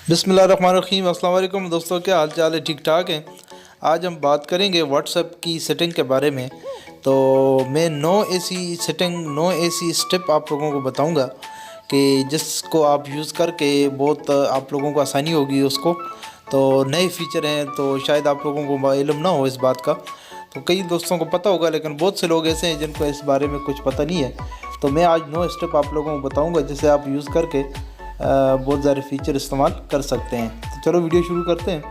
बिस्मिल्लाहिर्रहमानिर्रहीम। अस्सलाम वालेकुम दोस्तों, क्या हाल चाल है? ठीक ठाक हैं। आज हम बात करेंगे व्हाट्सएप की सेटिंग के बारे में। तो मैं no AC setting, no AC step आप लोगों को बताऊंगा कि जिसको आप यूज़ करके बहुत आप लोगों को आसानी होगी उसको। तो नए फीचर हैं तो शायद आप लोगों को मालूम ना हो इस बात का। तो कई दोस्तों को पता होगा लेकिन बहुत से लोग ऐसे हैं जिनको इस बारे में कुछ पता नहीं है। तो मैं आज नो स्टेप आप लोगों को बताऊंगा जिसे आप यूज़ करके बहुत सारे फीचर इस्तेमाल कर सकते हैं। तो चलो वीडियो शुरू करते हैं।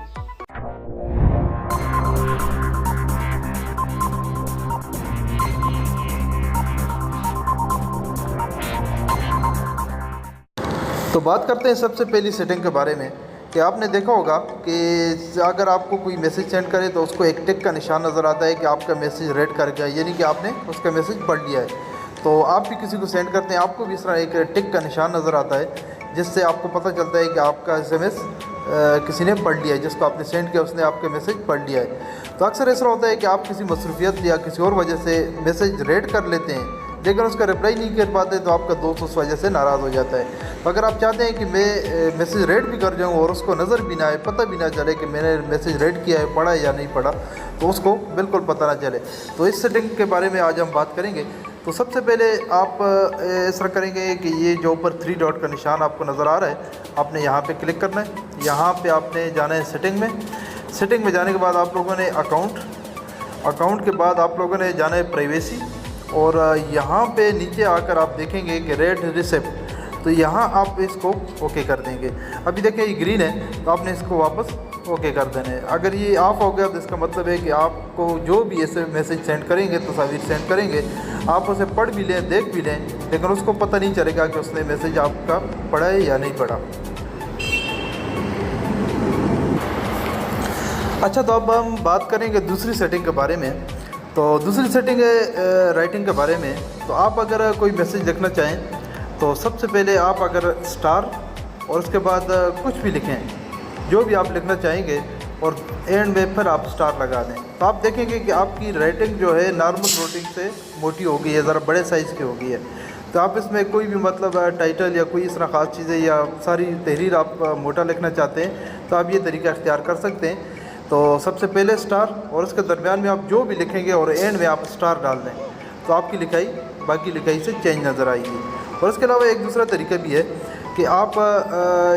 तो बात करते हैं सबसे पहली सेटिंग के बारे में कि आपने देखा होगा कि अगर आपको कोई मैसेज सेंड करे तो उसको एक टिक का निशान नज़र आता है कि आपका मैसेज रेड कर गया, यानी कि आपने उसका मैसेज पढ़ लिया है। तो आप भी किसी को सेंड करते हैं, आपको भी इस तरह एक टिक का निशान नज़र आता है जिससे आपको पता चलता है कि आपका SMS किसी ने पढ़ लिया है, जिसको आपने सेंड किया उसने आपका मैसेज पढ़ लिया है। तो अक्सर ऐसा होता है कि आप किसी मसरूफियत या किसी और वजह से मैसेज रेड कर लेते हैं लेकिन उसका रिप्लाई नहीं कर पाते, तो आपका दोस्त उस वजह से नाराज़ हो जाता है। तो अगर आप चाहते हैं कि मैं मैसेज रेड भी कर जाऊँ और उसको नज़र भी ना आए, पता भी ना चले कि मैंने मैसेज रेड किया है, पढ़ा है या नहीं पढ़ा, तो उसको बिल्कुल पता ना चले, तो इस सेटिंग के बारे में आज हम बात करेंगे। तो सबसे पहले आप इस तरह करेंगे कि ये जो ऊपर 3 डॉट का निशान आपको नज़र आ रहा है, आपने यहाँ पे क्लिक करना है। यहाँ पे आपने जाना है सेटिंग में। सेटिंग में जाने के बाद आप लोगों ने अकाउंट के बाद आप लोगों ने जाना है प्राइवेसी, और यहाँ पे नीचे आकर आप देखेंगे कि रेड रिसेप्ट, तो यहाँ आप इसको ओके कर देंगे। अभी देखिए ये ग्रीन है तो आपने इसको वापस ओके कर देना है। अगर ये ऑफ हो गया तो इसका मतलब है कि आपको जो भी ऐसे मैसेज सेंड करेंगे, तस्वीर सेंड करेंगे, आप उसे पढ़ भी लें, देख भी लें, लेकिन उसको पता नहीं चलेगा कि उसने मैसेज आपका पढ़ा है या नहीं पढ़ा। अच्छा, तो अब हम बात करेंगे दूसरी सेटिंग के बारे में। तो दूसरी सेटिंग है राइटिंग के बारे में। तो आप अगर कोई मैसेज लिखना चाहें तो सबसे पहले आप अगर स्टार और उसके बाद कुछ भी लिखें, जो भी आप लिखना चाहेंगे, और एंड में फिर आप स्टार लगा दें, तो आप देखेंगे कि आपकी राइटिंग जो है नॉर्मल राइटिंग से मोटी हो गई है, ज़रा बड़े साइज़ की हो गई है। तो आप इसमें कोई भी मतलब टाइटल या कोई इस तरह ख़ास चीज़ें या सारी तहरीर आप मोटा लिखना चाहते हैं तो आप ये तरीका इख्तियार कर सकते हैं। तो सबसे पहले स्टार और उसके दरमियान में आप जो भी लिखेंगे और एंड में आप स्टार डाल दें, तो आपकी लिखाई बाकी लिखाई से चेंज नज़र आएगी। और इसके अलावा एक दूसरा तरीका भी है कि आप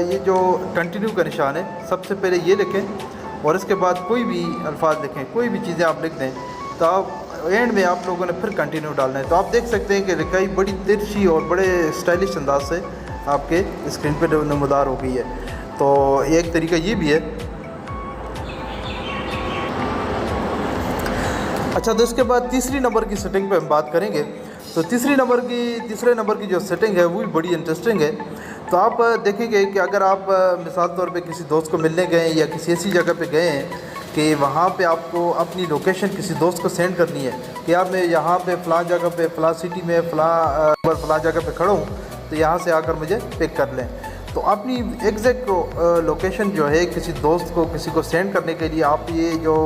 ये जो कंटिन्यू का निशान है, सबसे पहले ये लिखें और इसके बाद कोई भी अल्फाज लिखें, कोई भी चीज़ें आप लिख दें, तो आप एंड में आप लोगों ने फिर कंटिन्यू डालना है। तो आप देख सकते हैं कि लिखाई बड़ी तिरछी और बड़े स्टाइलिश अंदाज से आपके स्क्रीन पर नमदार हो गई है। तो एक तरीका ये भी है। अच्छा, तो इसके बाद तीसरी नंबर की सेटिंग पे हम बात करेंगे। तो तीसरे नंबर की जो सेटिंग है वो भी बड़ी इंटरेस्टिंग है। तो आप देखेंगे कि अगर आप मिसाल तौर पे किसी दोस्त को मिलने गए या किसी ऐसी जगह पे गए हैं कि वहाँ पे आपको अपनी लोकेशन किसी दोस्त को सेंड करनी है कि आप मैं यहाँ पे फ़लाँ जगह पे फ़लाँ सिटी में फ़लाँ जगह पे खड़ा हूँ, तो यहाँ से आकर मुझे पिक कर लें। तो अपनी एग्जैक्ट लोकेशन जो है किसी दोस्त को किसी को सेंड करने के लिए आप ये जो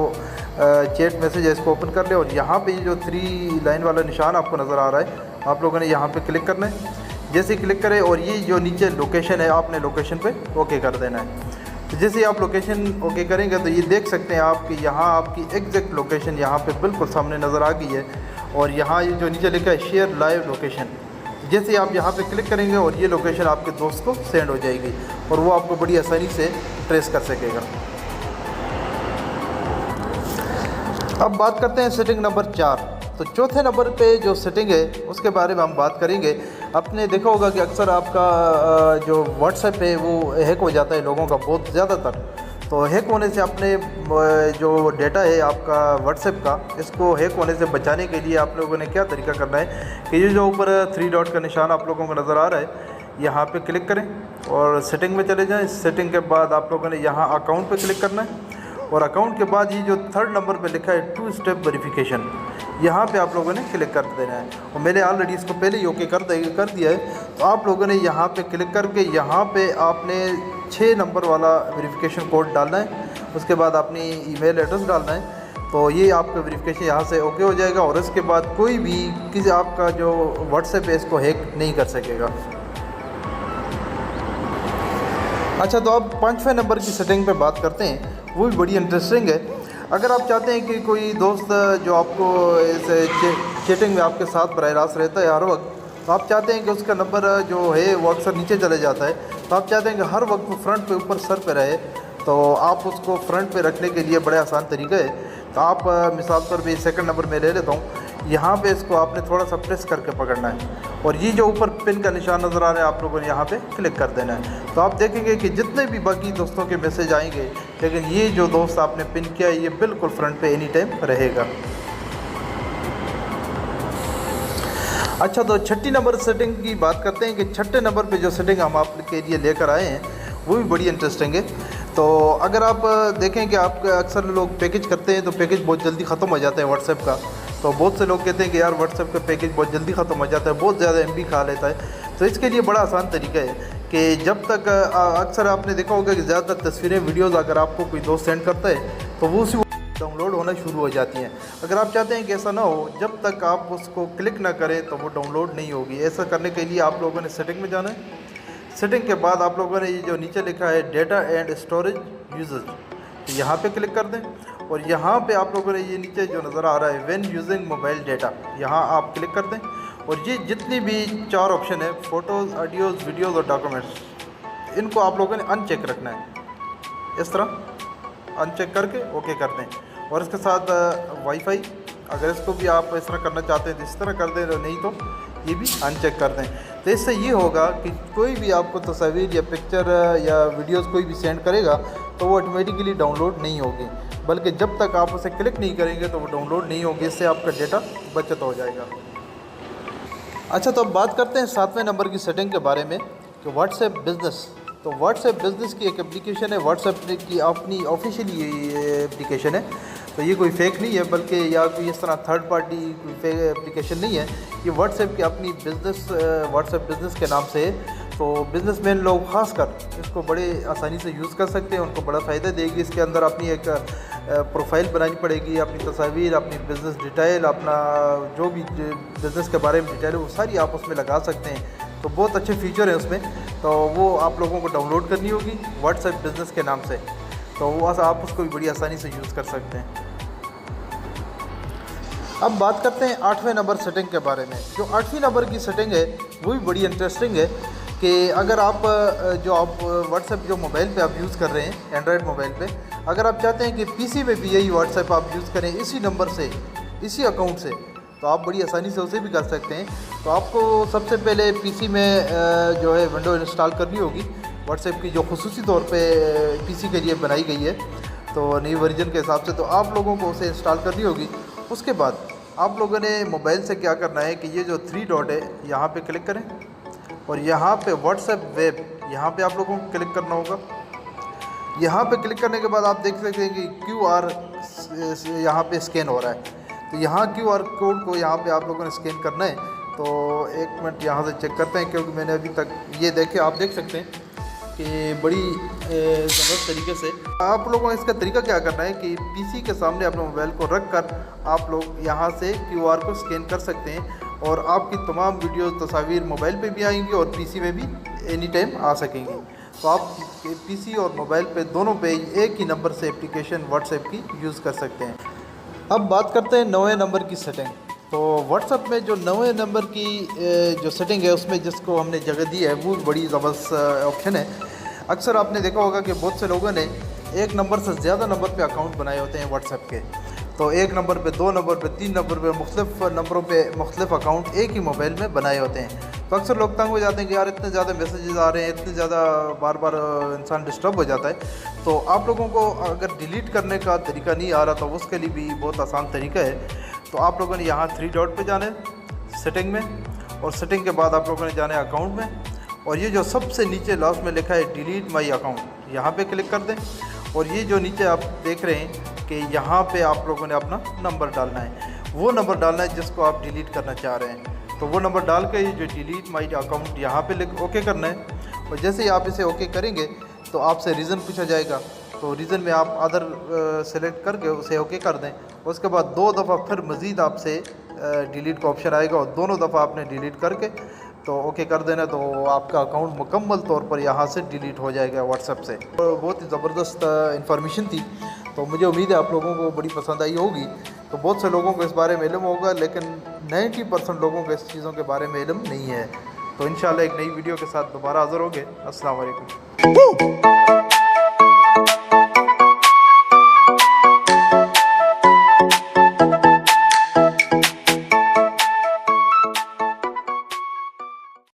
चैट मैसेज है इसको ओपन कर लें, और यहाँ पे ये जो 3 लाइन वाला निशान आपको नज़र आ रहा है, आप लोगों ने यहाँ पे क्लिक करना है। जैसे क्लिक करें और ये जो नीचे लोकेशन है आपने लोकेशन पे ओके कर देना है। तो जैसे ही आप लोकेशन ओके करेंगे तो ये देख सकते हैं आप कि यहाँ आपकी एग्जैक्ट लोकेशन यहाँ पे बिल्कुल सामने नज़र आ गई है। और यहाँ ये जो नीचे लिखा है शेयर लाइव लोकेशन, जैसे आप यहाँ पे क्लिक करेंगे और ये लोकेशन आपके दोस्त को सेंड हो जाएगी और वो आपको बड़ी आसानी से ट्रेस कर सकेगा। अब बात करते हैं सेटिंग नंबर 4। तो चौथे नंबर पे जो सेटिंग है उसके बारे में हम बात करेंगे। आपने देखा होगा कि अक्सर आपका जो व्हाट्सएप है वो हैक हो जाता है लोगों का, बहुत ज़्यादातर। तो हैक होने से अपने जो डेटा है आपका व्हाट्सएप का, इसको हैक होने से बचाने के लिए आप लोगों ने क्या तरीका करना है कि ये जो ऊपर 3 डॉट का निशान आप लोगों को नज़र आ रहा है, यहाँ पे क्लिक करें और सेटिंग में चले जाएं। सेटिंग के बाद आप लोगों ने यहाँ अकाउंट पे क्लिक करना है, और अकाउंट के बाद ये जो 3rd नंबर पे लिखा है 2 स्टेप वेरिफिकेशन, यहाँ पे आप लोगों ने क्लिक कर देना है। और मैंने ऑलरेडी इसको पहले ही ओके कर दिया है। तो आप लोगों ने यहाँ पे क्लिक करके यहाँ पे आपने 6 नंबर वाला वेरिफिकेशन कोड डालना है, उसके बाद अपनी ईमेल एड्रेस डालना है। तो ये आपका वेरिफिकेशन यहाँ से ओके हो जाएगा, और इसके बाद कोई भी किसी आपका जो व्हाट्सएप है इसको हैक नहीं कर सकेगा। अच्छा, तो अब 5वें नंबर की सेटिंग पे बात करते हैं, वो भी बड़ी इंटरेस्टिंग है। अगर आप चाहते हैं कि कोई दोस्त जो आपको ऐसे चैटिंग में आपके साथ बराह रास्त रहता है हर वक्त, तो आप चाहते हैं कि उसका नंबर जो है वो अक्सर नीचे चले जाता है, तो आप चाहते हैं कि हर वक्त वो फ्रंट पे ऊपर सर पे रहे, तो आप उसको फ्रंट पे रखने के लिए बड़े आसान तरीका है। तो आप मिसाल तौर पे सेकंड नंबर में ले लेता हूँ, यहाँ पे इसको आपने थोड़ा सा प्रेस करके पकड़ना है और ये जो ऊपर पिन का निशान नज़र आ रहा है आप लोगों ने यहाँ पे क्लिक कर देना है। तो आप देखेंगे कि जितने भी बाकी दोस्तों के मैसेज आएंगे, लेकिन ये जो दोस्त आपने पिन किया है ये बिल्कुल फ्रंट पे एनी टाइम रहेगा। अच्छा, तो छठी नंबर सेटिंग की बात करते हैं कि छठे नंबर पे जो सेटिंग हम आपके लिए लेकर आए हैं वो भी बड़ी इंटरेस्टिंग है। तो अगर आप देखें कि आप अक्सर लोग पैकेज करते हैं तो पैकेज बहुत जल्दी ख़त्म हो जाता है व्हाट्सएप का। तो बहुत से लोग कहते हैं कि यार व्हाट्सएप का पैकेज बहुत जल्दी ख़त्म हो जाता है, बहुत ज़्यादा एमबी खा लेता है। तो इसके लिए बड़ा आसान तरीका है कि जब तक अक्सर आपने देखा होगा कि ज़्यादातर तस्वीरें वीडियोज़ अगर आपको कोई दोस्त सेंड करता है तो वो उसी डाउनलोड होना शुरू हो जाती हैं। अगर आप चाहते हैं कि ऐसा ना हो, जब तक आप उसको क्लिक ना करें तो वो डाउनलोड नहीं होगी। ऐसा करने के लिए आप लोगों ने सेटिंग में जाना है। सेटिंग के बाद आप लोगों ने ये जो नीचे लिखा है डेटा एंड स्टोरेज यूजेज, तो यहाँ पे क्लिक कर दें और यहाँ पे आप लोगों ने ये नीचे जो नज़र आ रहा है व्हेन यूजिंग मोबाइल डेटा, यहाँ आप क्लिक कर दें और ये जितनी भी 4 ऑप्शन है फ़ोटोज़, ऑडियोज़, वीडियोज़ और डॉक्यूमेंट्स, इनको आप लोगों ने अनचेक रखना है। इस तरह अनचेक करके ओके कर दें। और इसके साथ वाईफाई, अगर इसको भी आप इस तरह करना चाहते हैं तो इस तरह कर दें, नहीं तो ये भी अनचेक कर दें। तो इससे ये होगा कि कोई भी आपको तस्वीर या पिक्चर या वीडियोस कोई भी सेंड करेगा तो वो ऑटोमेटिकली डाउनलोड नहीं होगी, बल्कि जब तक आप उसे क्लिक नहीं करेंगे तो वो डाउनलोड नहीं होगी। इससे आपका डेटा बचत हो जाएगा। अच्छा, तो अब बात करते हैं 7वें नंबर की सेटिंग के बारे में कि व्हाट्सएप बिज़नेस। तो व्हाट्सएप बिज़नेस की एक एप्लीकेशन है, व्हाट्सएप की अपनी ऑफिशियली एप्लीकेशन है। तो ये कोई फेक नहीं है, बल्कि या कोई इस तरह थर्ड पार्टी कोई फेक एप्लीकेशन नहीं है। ये व्हाट्सएप की अपनी बिज़नेस व्हाट्सएप बिज़नेस के नाम से है। तो बिज़नेसमैन लोग ख़ासकर इसको बड़े आसानी से यूज़ कर सकते हैं, उनको बड़ा फ़ायदा देगी। इसके अंदर अपनी एक प्रोफाइल बनानी पड़ेगी, अपनी तस्वीर, अपनी बिज़नेस डिटेल, अपना जो भी बिज़नेस के बारे में डिटेल है वो सारी आप उसमें लगा सकते हैं। तो बहुत अच्छे फीचर हैं उसमें, तो वो आप लोगों को डाउनलोड करनी होगी व्हाट्सएप बिज़नेस के नाम से। तो वो आप उसको भी बड़ी आसानी से यूज़ कर सकते हैं। अब बात करते हैं 8वें नंबर सेटिंग के बारे में। जो 8वीं नंबर की सेटिंग है वो भी बड़ी इंटरेस्टिंग है कि अगर आप व्हाट्सएप जो मोबाइल पे आप यूज़ कर रहे हैं एंड्रॉयड मोबाइल पे, अगर आप चाहते हैं कि पीसी में भी यही व्हाट्सएप आप यूज़ करें इसी नंबर से, इसी अकाउंट से, तो आप बड़ी आसानी से उसे भी कर सकते हैं। तो आपको सबसे पहले पीसी में जो है विंडो इंस्टॉल करनी होगी व्हाट्सएप की, जो खुसूसी तौर पे पीसी के लिए बनाई गई है, तो नई वर्जन के हिसाब से। तो आप लोगों को उसे इंस्टॉल करनी होगी। उसके बाद आप लोगों ने मोबाइल से क्या करना है कि ये जो 3 डॉट है यहाँ पे क्लिक करें और यहाँ पे व्हाट्सएप वेब, यहाँ पे आप लोगों को क्लिक करना होगा। यहाँ पे क्लिक करने के बाद आप देख सकते हैं कि QR यहाँ पे स्कैन हो रहा है। तो यहाँ QR कोड को यहाँ पे आप लोगों ने स्कैन करना है। तो एक मिनट यहाँ से चेक करते हैं, क्योंकि मैंने अभी तक ये देखे, आप देख सकते हैं कि बड़ी ज़बरदस्त तरीके से आप लोगों को इसका तरीका क्या करना है कि पीसी के सामने अपने मोबाइल को रख कर आप लोग यहाँ से QR को स्कैन कर सकते हैं और आपकी तमाम वीडियोस, तस्वीर मोबाइल पे भी आएंगी और पीसी में भी एनी टाइम आ सकेंगी। तो आप पीसी और मोबाइल पे दोनों पे एक ही नंबर से एप्लीकेशन व्हाट्सएप की यूज़ कर सकते हैं। अब बात करते हैं 9वें नंबर की सेटिंग। तो व्हाट्सएप में जो 9वें नंबर की जो सेटिंग है उसमें जिसको हमने जगह दी है वो बड़ी ज़बरदस्त ऑप्शन है। अक्सर आपने देखा होगा कि बहुत से लोगों ने एक नंबर से ज़्यादा नंबर पे अकाउंट बनाए होते हैं व्हाट्सएप के। तो एक नंबर पे, 2 नंबर पे, 3 नंबर पे, मुख्तलिफ नंबरों पे मुख्तलिफ अकाउंट एक ही मोबाइल में बनाए होते हैं। तो अक्सर लोग तंग हो जाते हैं कि यार इतने ज़्यादा मैसेजेस आ रहे हैं, इतने ज़्यादा बार बार इंसान डिस्टर्ब हो जाता है। तो आप लोगों को अगर डिलीट करने का तरीका नहीं आ रहा तो उसके लिए भी बहुत आसान तरीका है। तो आप लोगों ने यहाँ 3 डॉट पे जाना है सेटिंग में, और सेटिंग के बाद आप लोगों ने जाना है अकाउंट में, और ये जो सबसे नीचे लास्ट में लिखा है डिलीट माई अकाउंट, यहाँ पे क्लिक कर दें। और ये जो नीचे आप देख रहे हैं कि यहाँ पे आप लोगों ने अपना नंबर डालना है, वो नंबर डालना है जिसको आप डिलीट करना चाह रहे हैं। तो वो नंबर डाल के जो डिलीट माई अकाउंट यहाँ पे ओके करना है। और जैसे ही आप इसे ओके करेंगे तो आपसे रीज़न पूछा जाएगा। तो रीज़न में आप अदर सेलेक्ट करके उसे ओके कर दें। उसके बाद 2 दफ़ा फिर मज़ीद आपसे डिलीट का ऑप्शन आएगा और दोनों दफ़ा आपने डिलीट करके तो तो ओके कर देना, तो आपका अकाउंट मुकम्मल तौर पर यहाँ से डिलीट हो जाएगा व्हाट्सएप से। तो बहुत ही ज़बरदस्त इन्फॉर्मेशन थी, तो मुझे उम्मीद है आप लोगों को बड़ी पसंद आई होगी। तो बहुत से लोगों को इस बारे में इल्म होगा, लेकिन 90% लोगों को इस चीज़ों के बारे में इल्म नहीं है। तो इंशाल्लाह एक नई वीडियो के साथ दोबारा हाज़िर होंगे। अस्सलाम वालेकुम।